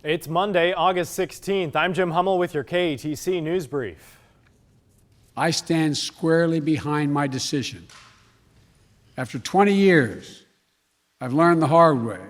It's Monday, August 16th. I'm Jim Hummel with your KATC News Brief. I stand squarely behind my decision. After 20 years, I've learned the hard way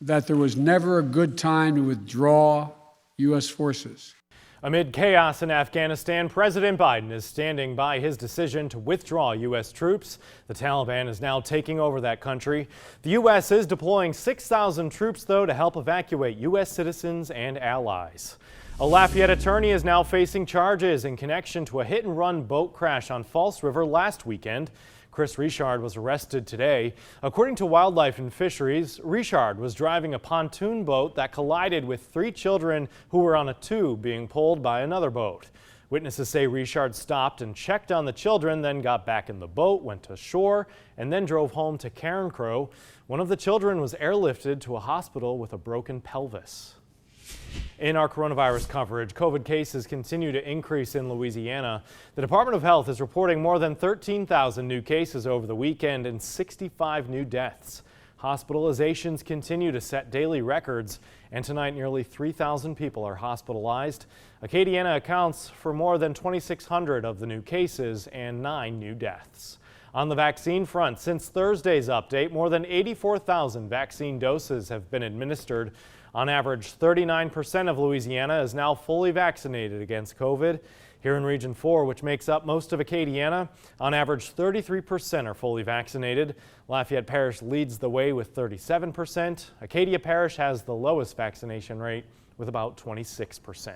that there was never a good time to withdraw U.S. forces. Amid chaos in Afghanistan, President Biden is standing by his decision to withdraw U.S. troops. The Taliban is now taking over that country. The U.S. is deploying 6,000 troops, though, to help evacuate U.S. citizens and allies. A Lafayette attorney is now facing charges in connection to a hit-and-run boat crash on False River last weekend. Chris Richard was arrested today. According to Wildlife and Fisheries, Richard was driving a pontoon boat that collided with 3 children who were on a tube being pulled by another boat. Witnesses say Richard stopped and checked on the children, then got back in the boat, went to shore, and then drove home to Cairncrow. One of the children was airlifted to a hospital with a broken pelvis. In our coronavirus coverage, COVID cases continue to increase in Louisiana. The Department of Health is reporting more than 13,000 new cases over the weekend and 65 new deaths. Hospitalizations continue to set daily records, and tonight nearly 3,000 people are hospitalized. Acadiana accounts for more than 2,600 of the new cases and 9 new deaths. On the vaccine front, since Thursday's update, more than 84,000 vaccine doses have been administered. On average, 39% of Louisiana is now fully vaccinated against COVID. Here in Region 4, which makes up most of Acadiana, on average 33% are fully vaccinated. Lafayette Parish leads the way with 37%. Acadia Parish has the lowest vaccination rate with about 26%.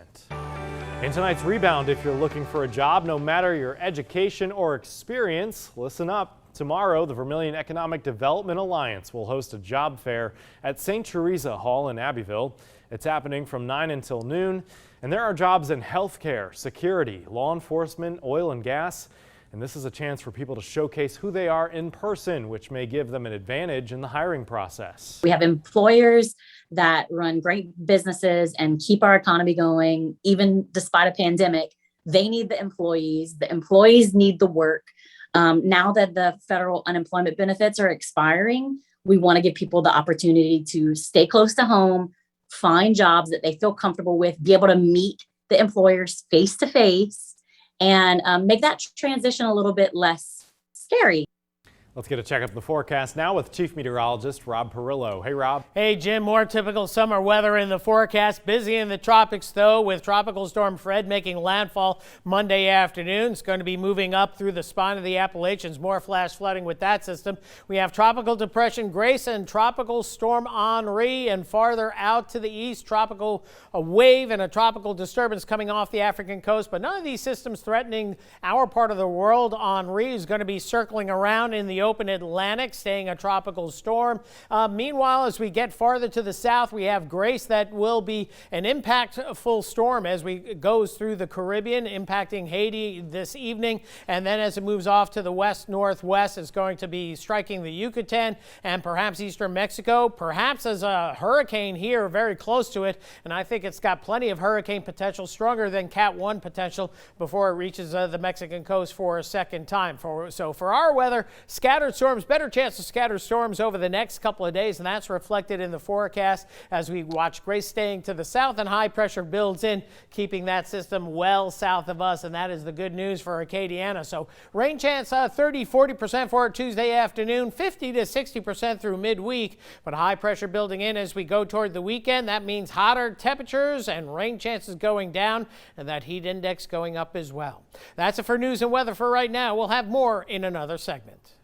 In tonight's Rebound, if you're looking for a job, no matter your education or experience, listen up. Tomorrow, the Vermilion Economic Development Alliance will host a job fair at St. Teresa Hall in Abbeville. It's happening from 9 until noon, and there are jobs in healthcare, security, law enforcement, oil and gas, and this is a chance for people to showcase who they are in person, which may give them an advantage in the hiring process. We have employers that run great businesses and keep our economy going, even despite a pandemic. They need the employees need the work. Now that the federal unemployment benefits are expiring, we want to give people the opportunity to stay close to home, find jobs that they feel comfortable with, be able to meet the employers face to face, and make that transition a little bit less scary. Let's get a check of the forecast now with Chief Meteorologist Rob Perillo. Hey, Rob. Hey, Jim. More typical summer weather in the forecast. Busy in the tropics, though, with Tropical Storm Fred making landfall Monday afternoon. It's going to be moving up through the spine of the Appalachians. More flash flooding with that system. We have Tropical Depression Grace and Tropical Storm Henri, and farther out to the east, tropical wave and a tropical disturbance coming off the African coast. But none of these systems threatening our part of the world. Henri is going to be circling around in the open Atlantic, staying a tropical storm. Meanwhile, as we get farther to the south, we have Grace that will be an impactful storm as we goes through the Caribbean, impacting Haiti this evening. And then as it moves off to the west-northwest, it's going to be striking the Yucatan and perhaps eastern Mexico, perhaps as a hurricane here, very close to it. And I think it's got plenty of hurricane potential, stronger than Cat 1 potential before it reaches the Mexican coast for a second time. So for our weather, scattered storms, better chance of scattered storms over the next couple of days, and that's reflected in the forecast as we watch Grace staying to the south and high pressure builds in, keeping that system well south of us, and that is the good news for Acadiana. So rain chance 30-40% for Tuesday afternoon, 50 to 60% through midweek, but high pressure building in as we go toward the weekend. That means hotter temperatures and rain chances going down, and that heat index going up as well. That's it for news and weather for right now. We'll have more in another segment.